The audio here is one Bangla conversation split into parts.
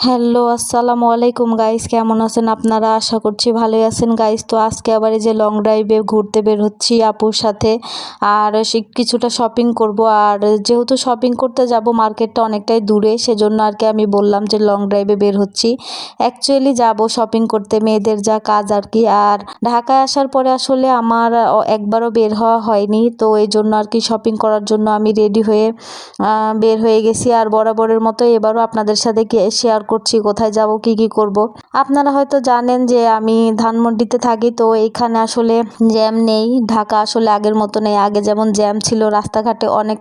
হ্যালো, আসসালামু আলাইকুম গাইস, কেমন আছেন আপনারা? আশা করছি ভালোই আছেন গাইস। তো আজকে আবার এই যে লং ড্রাইভে ঘুরতে বের হচ্ছি আপুর সাথে। আর কিছুটা শপিং করব। আর যেহেতু শপিং করতে যাব, মার্কেটটা অনেকটাই দূরে, সেজন্য আর কি আমি বললাম যে লং ড্রাইভে বের হচ্ছি। অ্যাকচুয়ালি যাব শপিং করতে, মেয়েদের যা কাজ আর কি। আর ঢাকায় আসার পরে আসলে আমার একবারও বের হওয়া হয়নি, তো এই জন্য আর কি শপিং করার জন্য আমি রেডি হয়ে বের হয়ে গেছি। আর বরাবরের মতো এবারও আপনাদের সাথে শেয়ার করছি কোথায় যাব, কি করব। আপনারা হয়তো জানেন যে আমি ধানমন্ডিতে থাকি, তো এইখানে আসলে জ্যাম নেই। ঢাকা আসলে আগের মতো নেই। আগে যেমন জ্যাম ছিল, রাস্তাঘাটে অনেক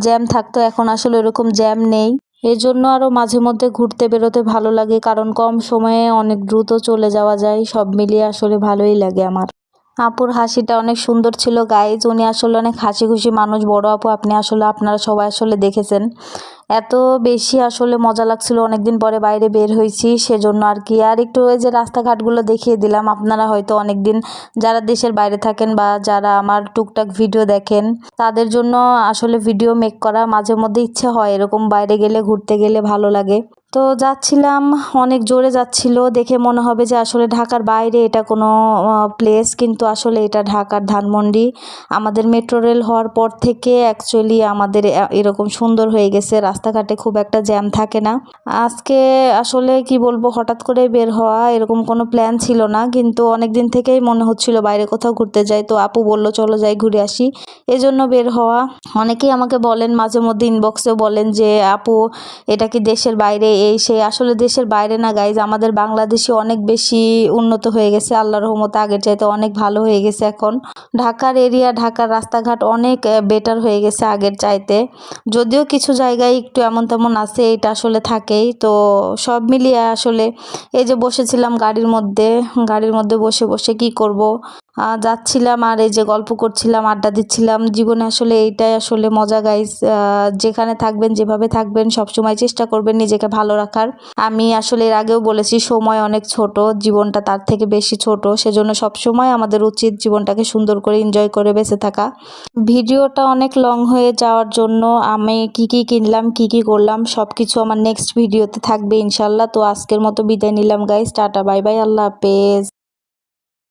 জ্যাম থাকতো, এখন আসলে এরকম জ্যাম নেই। এর জন্য আরও মাঝে মধ্যে ঘুরতে বেরোতে ভালো লাগে, কারণ কম সময়ে অনেক দ্রুত চলে যাওয়া যায়। সব মিলিয়ে আসলে ভালোই লাগে আমার। আপুর হাসিটা অনেক সুন্দর ছিল গাইজ। উনি আসলে অনেক হাসি খুশি মানুষ, বড় আপু। আপনারা সবাই আসলে দেখেছেন। এত বেশি আসলে মজা লাগছিল, অনেকদিন পরে বাইরে বের হয়েছি, সেজন্য আর কি। আর একটু ওই যে রাস্তাঘাটগুলো দেখিয়ে দিলাম। আপনারা হয়তো অনেকদিন যারা দেশের বাইরে থাকেন বা যারা আমার টুকটাক ভিডিও দেখেন, তাদের জন্য আসলে ভিডিও মেক করা। মাঝে মধ্যে ইচ্ছে হয় এরকম বাইরে গেলে, ঘুরতে গেলে ভালো লাগে। তো যাচ্ছিলাম, অনেক জোরে যাচ্ছিল, দেখে মনে হবে যে আসলে ঢাকার বাইরে এটা কোনো প্লেস, কিন্তু আসলে এটা ঢাকার ধানমন্ডি। আমাদের মেট্রো রেল হওয়ার পর থেকে অ্যাকচুয়ালি আমাদের এরকম সুন্দর হয়ে গেছে, রাস্তাঘাটে খুব একটা জ্যাম থাকে না। আজকে আসলে কি বলবো, হঠাৎ করে বের হওয়া, এরকম কোনো প্ল্যান ছিল না, কিন্তু অনেক দিন থেকেই মনে হচ্ছিল বাইরে কোথাও ঘুরতে যাই। তো আপু বললো চলো যাই, ঘুরে আসি, এজন্য বের হওয়া। অনেকেই আমাকে বলেন, মাঝে মধ্যে ইনবক্সেও বলেন যে আপু এটা কি দেশের বাইরে, এই সেই। আসলে দেশের বাইরে না গাইজ, আমাদের বাংলাদেশে অনেক বেশি উন্নত হয়ে গেছে, আল্লাহর রহমতে আগের চাইতে অনেক ভালো হয়ে গেছে এখন। ঢাকার এরিয়া, ঢাকার রাস্তাঘাট অনেক বেটার হয়ে গেছে আগের চাইতে। যদিও কিছু জায়গায় একটু এমন তেমন আছে, এটা আসলে থাকেই। তো সব মিলিয়ে আসলে এই যে বসেছিলাম গাড়ির মধ্যে বসে বসে কি করব, যাচ্ছিলাম আর এই যে গল্প করছিলাম, আড্ডা দিচ্ছিলাম। জীবনে আসলে এইটাই আসলে মজা গাইজ। যেখানে থাকবেন, যেভাবে থাকবেন, সবসময় চেষ্টা করবেন নিজেকে ভালো রাখার। আমি আসলে এর আগেও বলেছি, সময় অনেক ছোট, জীবনটা তার থেকে বেশি ছোট। সেজন্য সবসময় আমাদের উচিত জীবনটাকে সুন্দর করে এনজয় করে বেঁচে থাকা। ভিডিওটা অনেক লং হয়ে যাওয়ার জন্য আমি কি কিনলাম, কি করলাম, সব কিছু আমার নেক্সট ভিডিওতে থাকবে ইনশাল্লাহ। তো আজকের মতো বিদায় নিলাম গাইজ, টাটা বাই বাই, আল্লাহ হাফেজ।